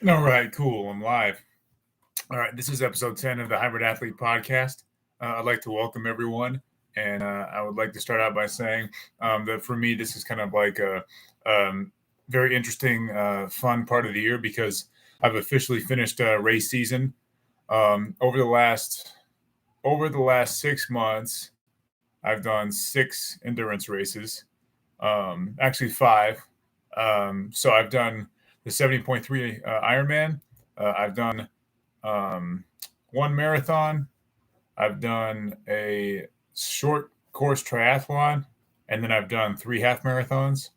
All right, cool. I'm live. All right, this is episode 10 of the Hybrid Athlete Podcast. I'd like to welcome everyone. And I would like to start out by saying that for me, this is kind of like a very interesting, fun part of the year because I've officially finished race season. Over the last 6 months, I've done 6 endurance races, actually five. So I've done the 70.3 Ironman. I've done um, one marathon. I've done a short course triathlon, and then I've done 3 half marathons.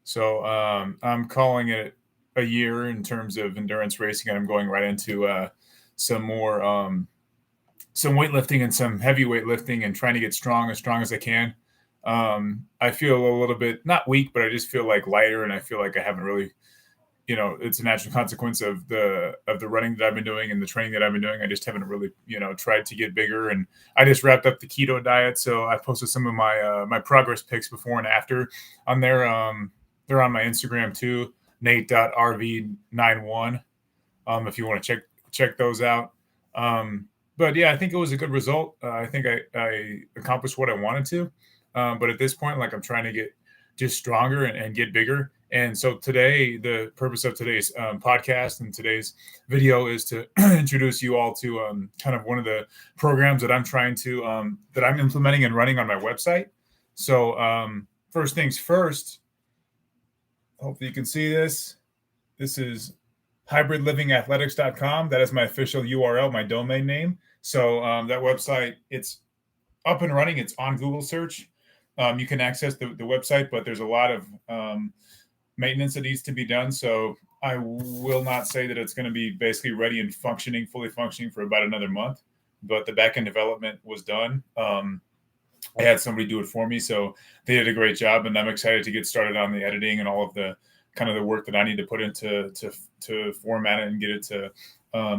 So I'm calling it a year in terms of endurance racing, and I'm going right into some more some weightlifting and some heavy weightlifting and trying to get as strong as I can. I feel a little bit not weak, but I just feel like lighter, and I feel like I haven't really, it's a natural consequence of the running that I've been doing and the training that I've been doing. I just haven't really, tried to get bigger. And I just wrapped up the keto diet, so I posted some of my progress pics before and after on there. They're on my Instagram too, Nate.rv91. If you want to check those out. But yeah, I think it was a good result. I think I accomplished what I wanted to. But at this point, like I'm trying to get just stronger and get bigger. And so today, the purpose of today's podcast and today's video is to introduce you all to kind of one of the programs that I'm trying to that I'm implementing and running on my website. So first things first. Hopefully you can see this. This is hybridlivingathletics.com. That is my official URL, my domain name. So that website, it's up and running. It's on Google search. You can access the website, but there's a lot of maintenance that needs to be done. So I will not say that it's going to be basically ready and fully functioning for about another month. But the backend development was done. I had somebody do it for me, so they did a great job, and I'm excited to get started on the editing and all of the kind of the work that I need to put into to format it and get it to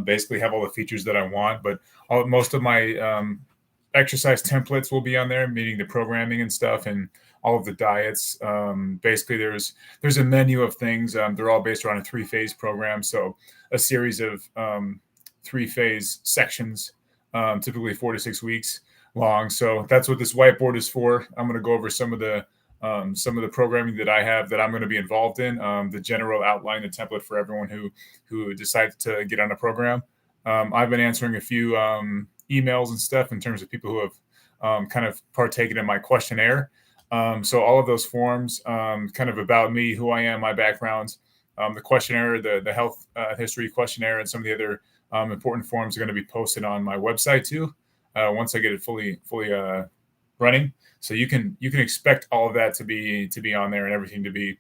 basically have all the features that I want. But most of my exercise templates will be on there, meaning the programming and stuff, and all of the diets. Basically, there's a menu of things. They're all based around a 3-phase program, so a series of 3-phase sections, typically 4 to 6 weeks long. So that's what this whiteboard is for. I'm going to go over some of the programming that I have that I'm going to be involved in, the general outline, the template for everyone who decides to get on a program. I've been answering a few emails and stuff in terms of people who have kind of partaken in my questionnaire. So all of those forms, kind of about me, who I am, my backgrounds, the questionnaire, the health history questionnaire, and some of the other important forms are going to be posted on my website too. Once I get it fully running, so you can expect all of that to be on there and everything to be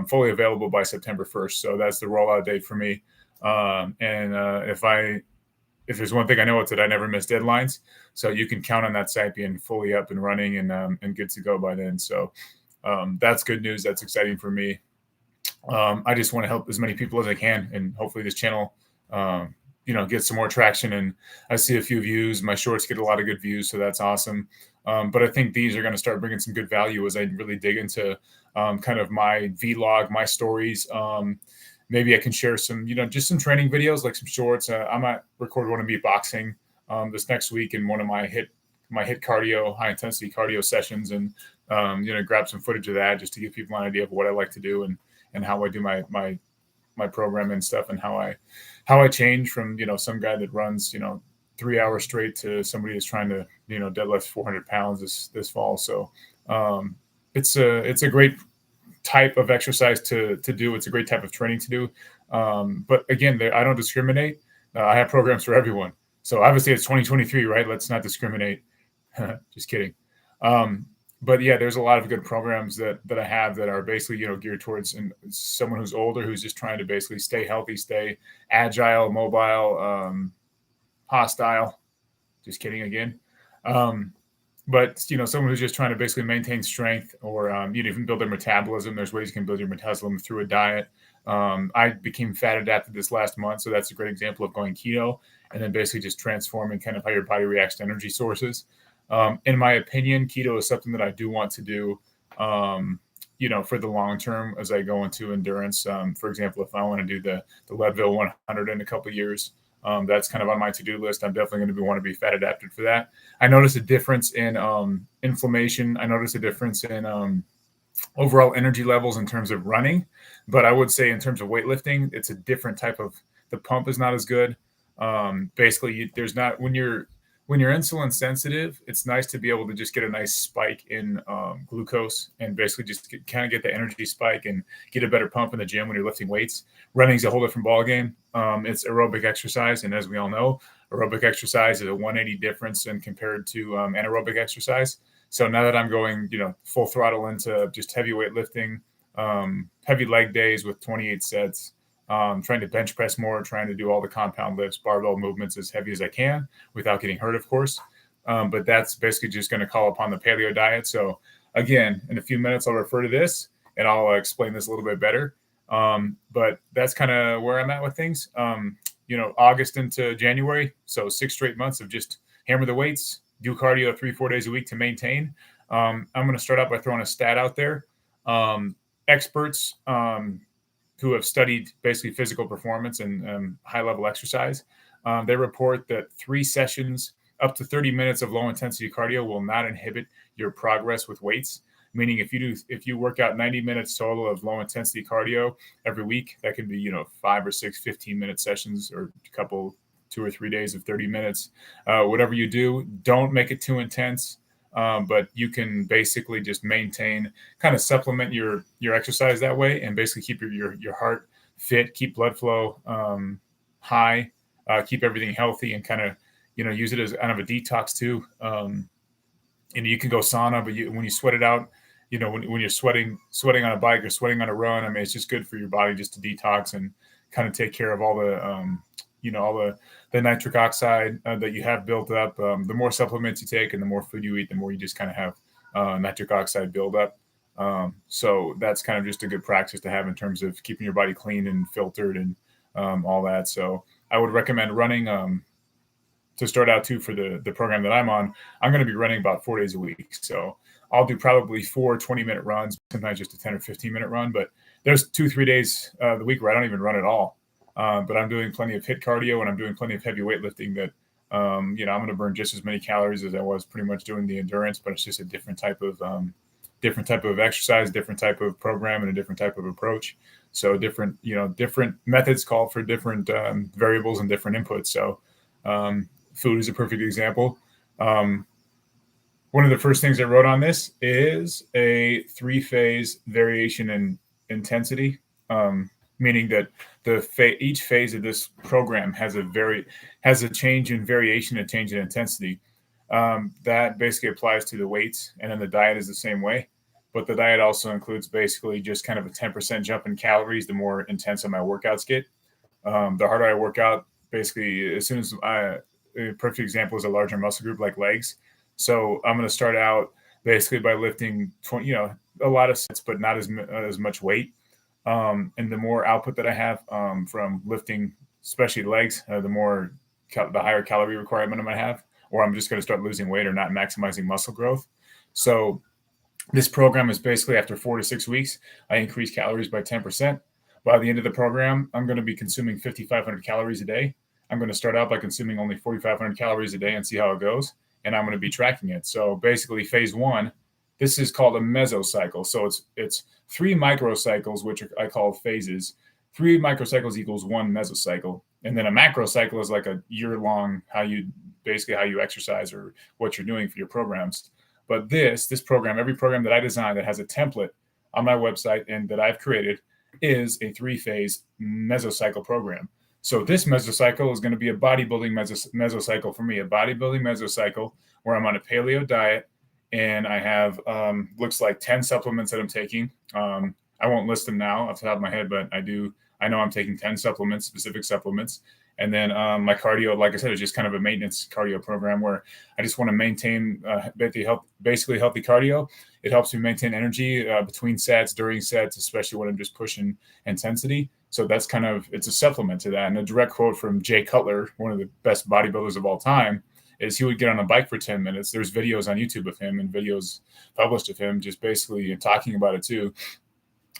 fully available by September 1st. So that's the rollout date for me. And if there's one thing I know, it's that I never miss deadlines. So you can count on that site being fully up and running and good to go by then. So that's good news. That's exciting for me. I just want to help as many people as I can, and hopefully this channel get some more traction. And I see a few views. My shorts get a lot of good views, so that's awesome. But I think these are going to start bringing some good value as I really dig into kind of my vlog, my stories. Maybe I can share some, just some training videos, like some shorts. I might record one of me boxing this next week in one of my hit cardio, high intensity cardio sessions, and grab some footage of that just to give people an idea of what I like to do and how I do my program and stuff, and how I change from some guy that runs 3 hours straight to somebody who's trying to deadlift 400 pounds this fall. So it's a great type of exercise to do. It's a great type of training to do. But again, I don't discriminate. I have programs for everyone. So obviously it's 2023, right? Let's not discriminate. Just kidding. But yeah, there's a lot of good programs that I have that are basically, geared towards someone who's older, who's just trying to basically stay healthy, stay agile, mobile, hostile. Just kidding again. But someone who's just trying to basically maintain strength, or even build their metabolism. There's ways you can build your metabolism through a diet. I became fat adapted this last month, so that's a great example of going keto and then basically just transforming kind of how your body reacts to energy sources. In my opinion, keto is something that I do want to do, for the long term as I go into endurance. For example, if I want to do the Leadville 100 in a couple of years, that's kind of on my to-do list. I'm definitely going to want to be fat adapted for that. I noticed a difference in inflammation. I noticed a difference in overall energy levels in terms of running, but I would say in terms of weightlifting, it's a different type of, the pump is not as good. Basically, there's not, when you're insulin sensitive, it's nice to be able to just get a nice spike in glucose and basically just kind of get the energy spike and get a better pump in the gym when you're lifting weights. Running's a whole different ballgame. It's aerobic exercise, and as we all know, aerobic exercise is a 180 difference and compared to anaerobic exercise. So now that I'm going, full throttle into just heavy weightlifting, heavy leg days with 28 sets, trying to bench press more, trying to do all the compound lifts, barbell movements as heavy as I can without getting hurt, of course. But that's basically just going to call upon the paleo diet. So again, in a few minutes, I'll refer to this and I'll explain this a little bit better. But that's kind of where I'm at with things. August into January. So 6 straight months of just hammer the weights, do cardio 3-4 days a week to maintain. I'm going to start out by throwing a stat out there. Experts who have studied basically physical performance and high-level exercise, they report that 3 sessions, up to 30 minutes of low-intensity cardio will not inhibit your progress with weights. Meaning, if you work out 90 minutes total of low-intensity cardio every week, that could be 5 or 6 15-minute sessions, or a couple 2 or 3 days of 30 minutes. Whatever you do, don't make it too intense. But you can basically just maintain, kind of supplement your exercise that way, and basically keep your heart fit, keep blood flow high, keep everything healthy, and kind of use it as kind of a detox too. You can go sauna, but when you sweat it out, when you're sweating on a bike or sweating on a run, I mean, it's just good for your body just to detox and kind of take care of all the all the nitric oxide that you have built up. The more supplements you take and the more food you eat, the more you just kind of have nitric oxide build up. So that's kind of just a good practice to have in terms of keeping your body clean and filtered and all that. So I would recommend running to start out too for the program that I'm on. I'm going to be running about 4 days a week. So I'll do probably 4 20-minute runs, sometimes just a 10 or 15-minute run. But there's 2-3 days the week where I don't even run at all. But I'm doing plenty of HIIT cardio, and I'm doing plenty of heavy weightlifting that, I'm going to burn just as many calories as I was pretty much doing the endurance, but it's just a different type of exercise, different type of program, and a different type of approach. So different methods call for different variables and different inputs. So food is a perfect example. One of the first things I wrote on this is a 3-phase variation in intensity. Meaning that each phase of this program has a change in variation, a change in intensity. That basically applies to the weights, and then the diet is the same way. But the diet also includes basically just kind of a 10% jump in calories the more intense my workouts get. The harder I work out, basically, as soon as a perfect example is a larger muscle group like legs. So I'm going to start out basically by lifting 20, a lot of sets, but not as much weight. And the more output that I have from lifting, especially legs, the higher calorie requirement I'm going to have, or I'm just going to start losing weight or not maximizing muscle growth. So this program is basically after 4 to 6 weeks, I increase calories by 10%. By the end of the program, I'm going to be consuming 5,500 calories a day. I'm going to start out by consuming only 4,500 calories a day and see how it goes. And I'm going to be tracking it. So basically phase 1, this is called a mesocycle. So it's 3 microcycles, which I call phases. 3 microcycles equals 1 mesocycle. And then a macrocycle is like a year-long, how you exercise or what you're doing for your programs. But this program, every program that I design that has a template on my website and that I've created is a 3-phase mesocycle program. So this mesocycle is going to be a bodybuilding mesocycle for me, a bodybuilding mesocycle where I'm on a paleo diet. And I have, looks like 10 supplements that I'm taking. I won't list them now off the top of my head, but I know I'm taking 10 supplements, specific supplements. And then my cardio, like I said, is just kind of a maintenance cardio program where I just want to maintain basically healthy cardio. It helps me maintain energy between sets, during sets, especially when I'm just pushing intensity. So that's it's a supplement to that. And a direct quote from Jay Cutler, one of the best bodybuilders of all time, is he would get on a bike for 10 minutes. There's videos on YouTube of him and videos published of him just basically talking about it too.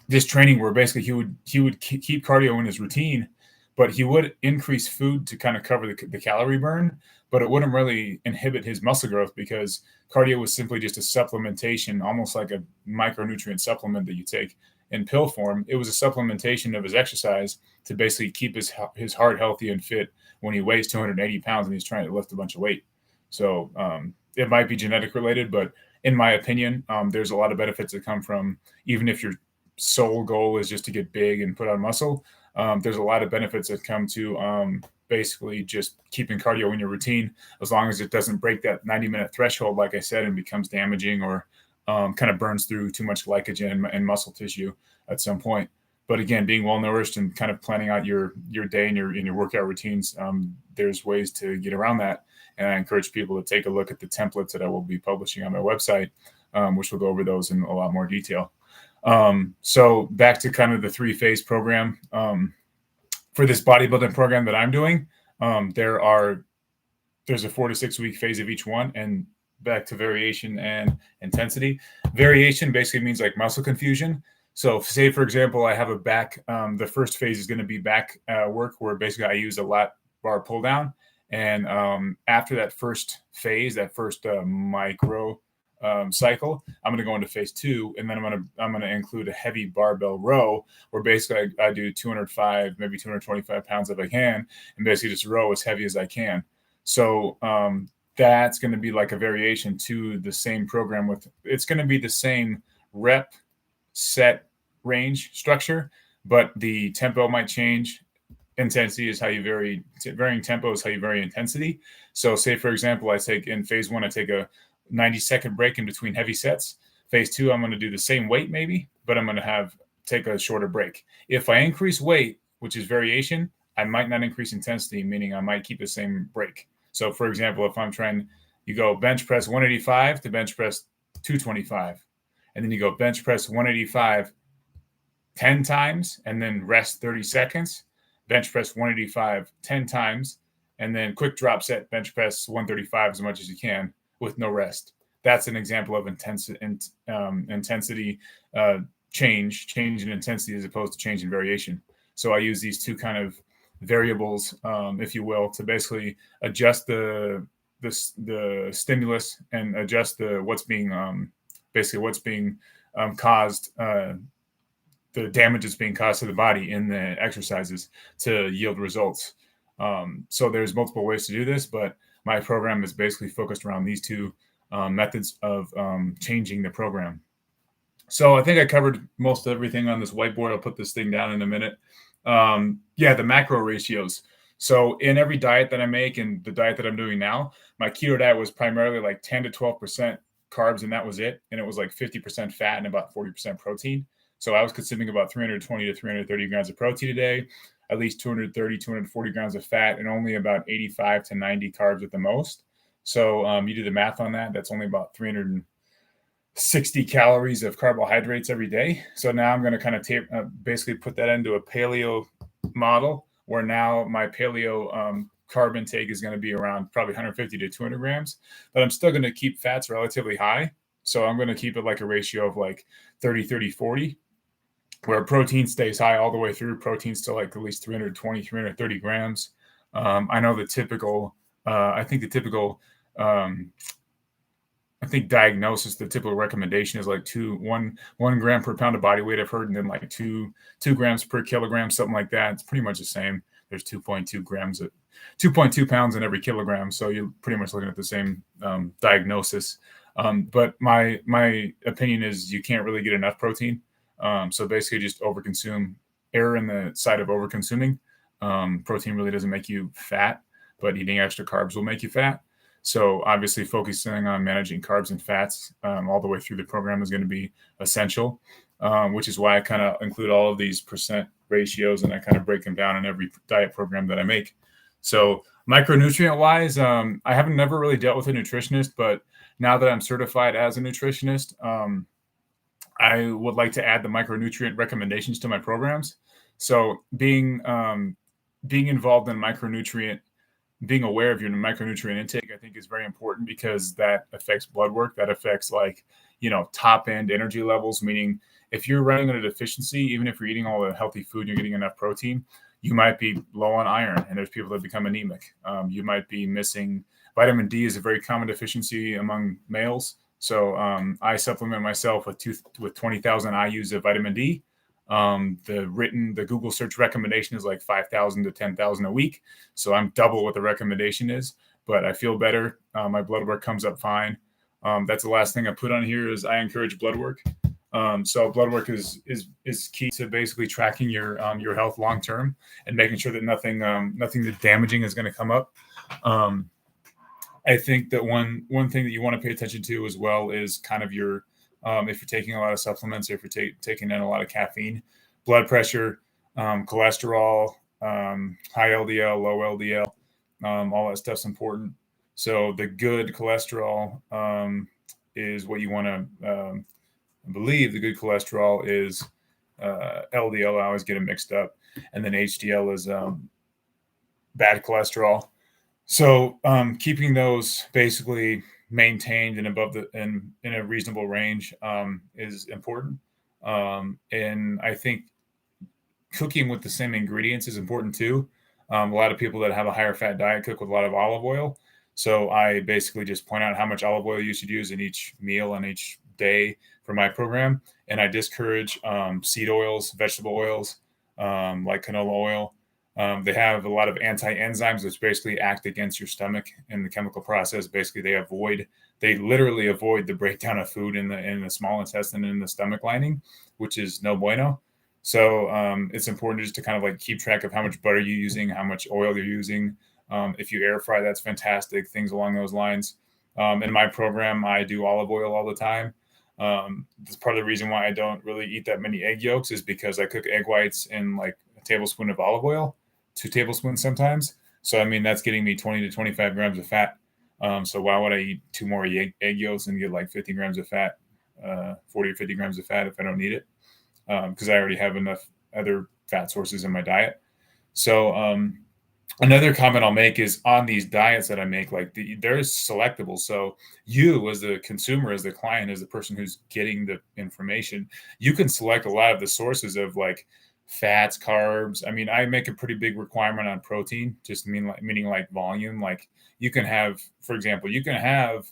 This training where basically he would keep cardio in his routine, but he would increase food to kind of cover the calorie burn, but it wouldn't really inhibit his muscle growth because cardio was simply just a supplementation, almost like a micronutrient supplement that you take in pill form. It was a supplementation of his exercise to basically keep his heart healthy and fit when he weighs 280 pounds and he's trying to lift a bunch of weight. So it might be genetic related, but in my opinion, there's a lot of benefits that come from, even if your sole goal is just to get big and put on muscle, there's a lot of benefits that come to basically just keeping cardio in your routine, as long as it doesn't break that 90-minute threshold, like I said, and becomes damaging or kind of burns through too much glycogen and muscle tissue at some point. But again, being well nourished and kind of planning out your day and your workout routines, there's ways to get around that. And I encourage people to take a look at the templates that I will be publishing on my website, which will go over those in a lot more detail. So back to kind of the 3-phase program. For this bodybuilding program that I'm doing, there's a 4 to 6 week phase of each one, and back to variation and intensity. Variation basically means like muscle confusion. So say, for example, I have a back, the first phase is going to be back work, where basically I use a lat bar pull down. And after that first phase, that first micro cycle, I'm going to go into phase 2, and then I'm going to include a heavy barbell row, where basically I do 205, maybe 225 pounds if I can, and basically just row as heavy as I can. So that's going to be like a variation to the same program it's going to be the same rep, set, range structure, but the tempo might change. Intensity is how you varying tempo is how you vary intensity. So say, for example, I take in phase 1, I take a 90-second break in between heavy sets. Phase 2, I'm going to do the same weight maybe, but I'm going to take a shorter break. If I increase weight, which is variation, I might not increase intensity, meaning I might keep the same break. So for example, if I'm you go bench press 185 to bench press 225, and then you go bench press 185 10 times and then rest 30 seconds, bench press 185 10 times, and then quick drop set bench press 135 as much as you can with no rest. That's an example of intensity change in intensity as opposed to change in variation. So I use these two kind of variables, if you will, to basically adjust the stimulus and adjust what's being caused, the damage that's being caused to the body in the exercises to yield results. So there's multiple ways to do this, but my program is basically focused around these two methods of changing the program. So I think I covered most of everything on this whiteboard. I'll put this thing down in a minute. The macro ratios. So in every diet that I make and the diet that I'm doing now, my keto diet was primarily like 10 to 12% carbs, and that was it. And it was like 50% fat and about 40% protein. So I was consuming about 320 to 330 grams of protein a day, at least 230, 240 grams of fat, and only about 85 to 90 carbs at the most. So you do the math on that. That's only about 360 calories of carbohydrates every day. So now I'm going to kind of basically put that into a paleo model, where now my paleo carb intake is going to be around probably 150 to 200 grams, but I'm still going to keep fats relatively high. So I'm going to keep it like a ratio of like 30, 30, 40, where protein stays high all the way through. Protein's still like at least 320, 330 grams. I know the typical, I think diagnosis, the typical recommendation is like 1 gram per pound of body weight, I've heard, and then like 2 grams per kilogram, something like that. It's pretty much the same. There's 2.2 pounds in every kilogram. So you're pretty much looking at the same diagnosis. But my opinion is you can't really get enough protein. So basically just err in the side of over-consuming. Protein really doesn't make you fat, but eating extra carbs will make you fat. So obviously focusing on managing carbs and fats all the way through the program is going to be essential, which is why I kind of include all of these percent ratios and I kind of break them down in every diet program that I make. So micronutrient wise, I haven't never really dealt with a nutritionist, but now that I'm certified as a nutritionist, I would like to add the micronutrient recommendations to my programs. So being involved in micronutrient being aware of your micronutrient intake, I think, is very important because that affects blood work. That affects like, top end energy levels, meaning if you're running on a deficiency, even if you're eating all the healthy food, you're getting enough protein, you might be low on iron. And there's people that become anemic. You might be missing vitamin D is a very common deficiency among males. So I supplement myself with 20,000 IUs of vitamin D. The Google search recommendation is like 5,000 to 10,000 a week. So I'm double what the recommendation is, but I feel better. My blood work comes up fine. That's the last thing I put on here is I encourage blood work. So blood work is key to basically tracking your health long term and making sure that nothing that damaging is going to come up. I think that one thing that you want to pay attention to as well is kind of your if you're taking a lot of supplements or if you're taking in a lot of caffeine, blood pressure, cholesterol, high LDL, low LDL, all that stuff's important. So the good cholesterol is what you want to believe. The good cholesterol is LDL. I always get them mixed up, and then HDL is bad cholesterol. So keeping those basically maintained and above in a reasonable range is important. And I think cooking with the same ingredients is important too. A lot of people that have a higher fat diet cook with a lot of olive oil. So I basically just point out how much olive oil you should use in each meal and each day for my program. And I discourage seed oils, vegetable oils, like canola oil. They have a lot of anti-enzymes which basically act against your stomach in the chemical process. Basically, they literally avoid the breakdown of food in the small intestine and in the stomach lining, which is no bueno. So it's important just to kind of like keep track of how much butter you're using, how much oil you're using. If you air fry, that's fantastic. Things along those lines. In my program, I do olive oil all the time. That's part of the reason why I don't really eat that many egg yolks is because I cook egg whites in like a tablespoon of olive oil, 2 tablespoons sometimes. So, I mean, that's getting me 20 to 25 grams of fat. So why would I eat 2 more egg yolks and get like 50 grams of fat, 40 or 50 grams of fat if I don't need it? Because I already have enough other fat sources in my diet. So another comment I'll make is on these diets that I make, like they're selectable. So you as the consumer, as the client, as the person who's getting the information, you can select a lot of the sources of like fats, carbs. I mean, I make a pretty big requirement on protein, just meaning like volume. Like you can have, for example, you can have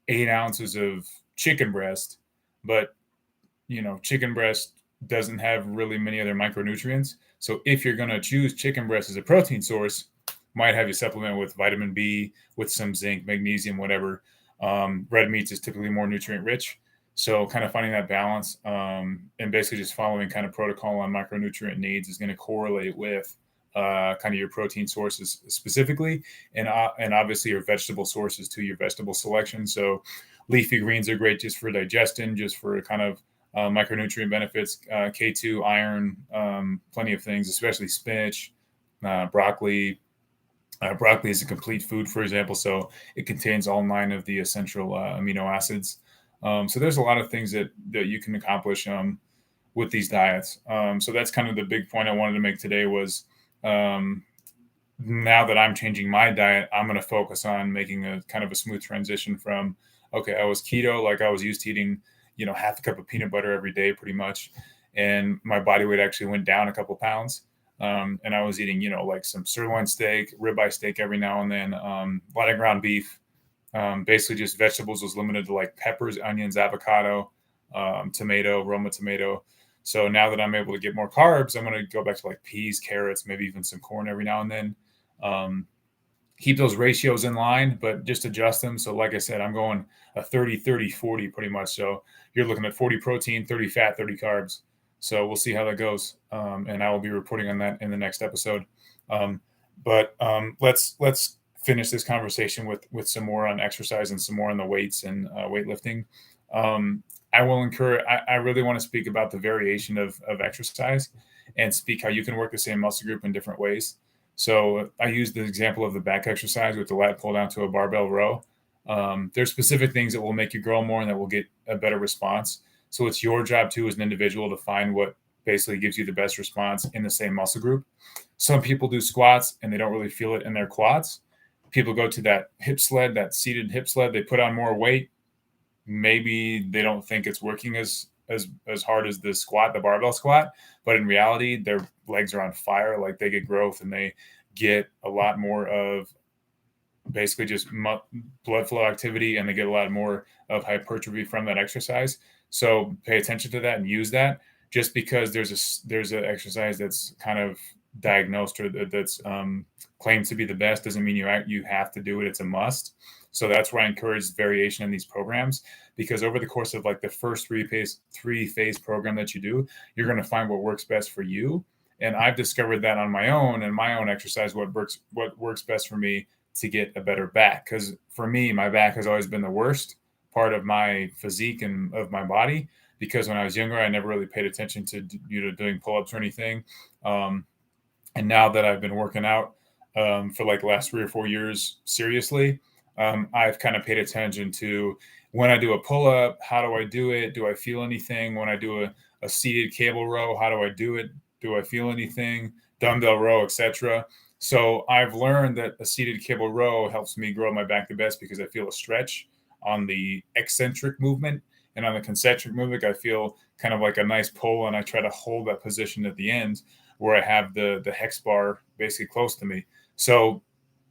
8 ounces of chicken breast, but chicken breast doesn't have really many other micronutrients. So if you're going to choose chicken breast as a protein source, might have you supplement with vitamin B, with some zinc, magnesium, whatever. Red meats is typically more nutrient rich. So kind of finding that balance and basically just following kind of protocol on micronutrient needs is going to correlate with kind of your protein sources specifically, and obviously your vegetable sources to your vegetable selection. So leafy greens are great just for digestion, just for kind of micronutrient benefits, K2, iron, plenty of things, especially spinach, broccoli. Broccoli is a complete food, for example, so it contains all 9 of the essential amino acids. So there's a lot of things that you can accomplish with these diets. So that's kind of the big point I wanted to make today was now that I'm changing my diet, I'm going to focus on making a kind of a smooth transition from, okay, I was keto, like I was used to eating half a cup of peanut butter every day pretty much. And my body weight actually went down a couple pounds. And I was eating, like some sirloin steak, ribeye steak every now and then, a lot of ground beef. Basically just vegetables was limited to like peppers, onions, avocado, tomato, Roma tomato. So now that I'm able to get more carbs, I'm going to go back to like peas, carrots, maybe even some corn every now and then. Keep those ratios in line, but just adjust them. So like I said, I'm going a 30, 30, 40 pretty much. So you're looking at 40 protein, 30 fat, 30 carbs. So we'll see how that goes. And I will be reporting on that in the next episode. But let's finish this conversation with some more on exercise and some more on the weights and weightlifting. I really want to speak about the variation of exercise and speak how you can work the same muscle group in different ways. So I use the example of the back exercise with the lat pull down to a barbell row. There's specific things that will make you grow more and that will get a better response. So it's your job too as an individual to find what basically gives you the best response in the same muscle group. Some people do squats and they don't really feel it in their quads. people go to that hip sled, that seated hip sled, they put on more weight. Maybe they don't think it's working as hard as the squat, the barbell squat, but in reality, their legs are on fire. Like they get growth and they get a lot more of basically just blood flow activity, and they get a lot more of hypertrophy from that exercise. So pay attention to that and use that. Just because there's an exercise that's kind of diagnosed or that's claimed to be the best doesn't mean you have to do it. It's a must. So that's why I encourage variation in these programs, because over the course of like the first three phase program that you do, you're going to find what works best for you. And I've discovered that on my own and my own exercise, what works best for me to get a better back. Because for me, my back has always been the worst part of my physique and of my body, because when I was younger, I never really paid attention to doing pull-ups or anything. And now that I've been working out for like the last 3 or 4 years seriously, I've kind of paid attention to when I do a pull-up, how do I do it? Do I feel anything? When I do a seated cable row, how do I do it? Do I feel anything? Dumbbell row, etc. So I've learned that a seated cable row helps me grow my back the best, because I feel a stretch on the eccentric movement, and on the concentric movement, I feel kind of like a nice pull, and I try to hold that position at the end where I have the hex bar basically close to me. So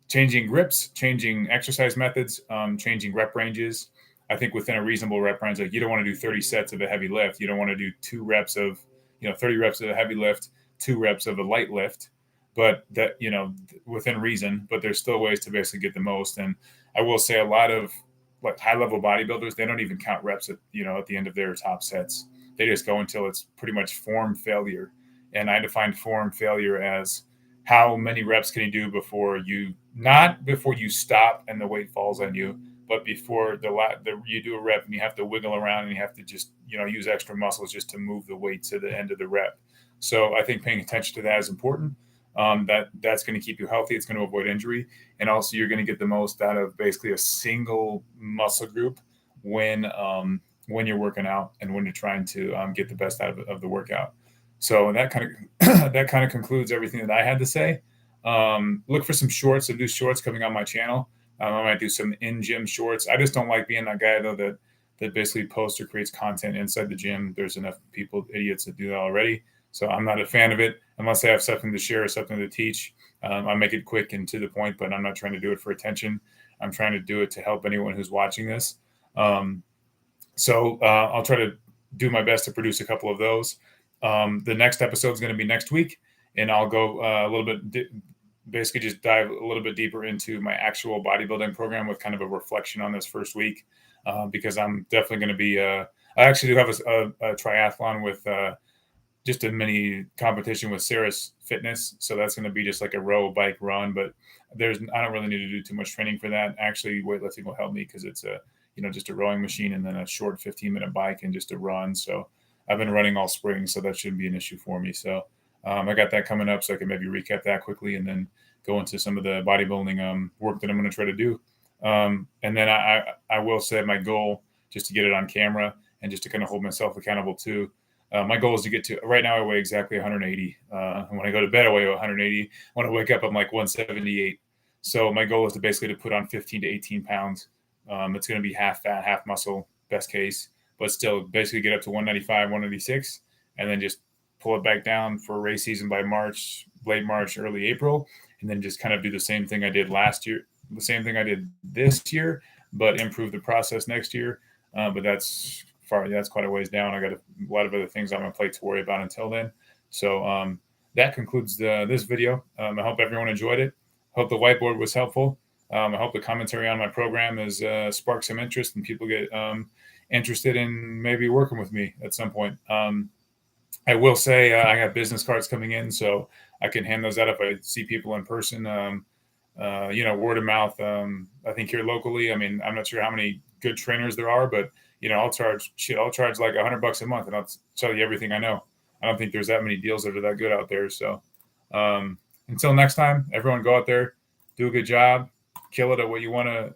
changing grips, changing exercise methods, changing rep ranges. I think within a reasonable rep range, like you don't want to do 30 sets of a heavy lift. You don't want to do 2 reps of, 30 reps of a heavy lift, 2 reps of a light lift, but that, within reason, but there's still ways to basically get the most. And I will say a lot of like high level bodybuilders, they don't even count reps at the end of their top sets. They just go until it's pretty much form failure. And I define form failure as how many reps can you do before you stop and the weight falls on you, but before you do a rep and you have to wiggle around and you have to just use extra muscles just to move the weight to the end of the rep. So I think paying attention to that is important. That's going to keep you healthy. It's going to avoid injury, and also you're going to get the most out of basically a single muscle group when you're working out and when you're trying to get the best out of the workout. So that kind of concludes everything that I had to say. Look for some new shorts coming on my channel. I might do some in-gym shorts. I just don't like being that guy though that basically posts or creates content inside the gym. There's enough idiots that do that already. So I'm not a fan of it unless I have something to share or something to teach. I make it quick and to the point, but I'm not trying to do it for attention. I'm trying to do it to help anyone who's watching this. So I'll try to do my best to produce a couple of those. The next episode is going to be next week, and I'll go a little bit, basically just dive a little bit deeper into my actual bodybuilding program with kind of a reflection on this first week, because I'm definitely going to be, I actually do have a triathlon with just a mini competition with Sarah's Fitness. So that's going to be just like a row, bike, run, but I don't really need to do too much training for that. Actually, weightlifting will help me because it's just a rowing machine and then a short 15-minute bike and just a run. So I've been running all spring, so that shouldn't be an issue for me. So I got that coming up, so I can maybe recap that quickly and then go into some of the bodybuilding work that I'm going to try to do. And then I will say my goal, just to get it on camera and just to kind of hold myself accountable too. My goal is to get to, right now I weigh exactly 180. When I go to bed, I weigh 180. When I wake up, I'm like 178. So my goal is to basically put on 15 to 18 pounds. It's going to be half fat, half muscle, best case, but still basically get up to 195, 196, and then just pull it back down for race season by March, late March, early April, and then just kind of do the same thing I did last year, the same thing I did this year, but improve the process next year. But that's quite a ways down. I got a lot of other things on my plate to worry about until then. So that concludes this video. I hope everyone enjoyed it. Hope the whiteboard was helpful. I hope the commentary on my program has sparked some interest and people get interested in maybe working with me at some point. I will say I have business cards coming in, so I can hand those out if I see people in person. Word of mouth. I think here locally, I mean, I'm not sure how many good trainers there are, but I'll charge like $100 a month and I'll tell you everything I know. I don't think there's that many deals that are that good out there. So until next time, everyone go out there, do a good job, kill it at what you want to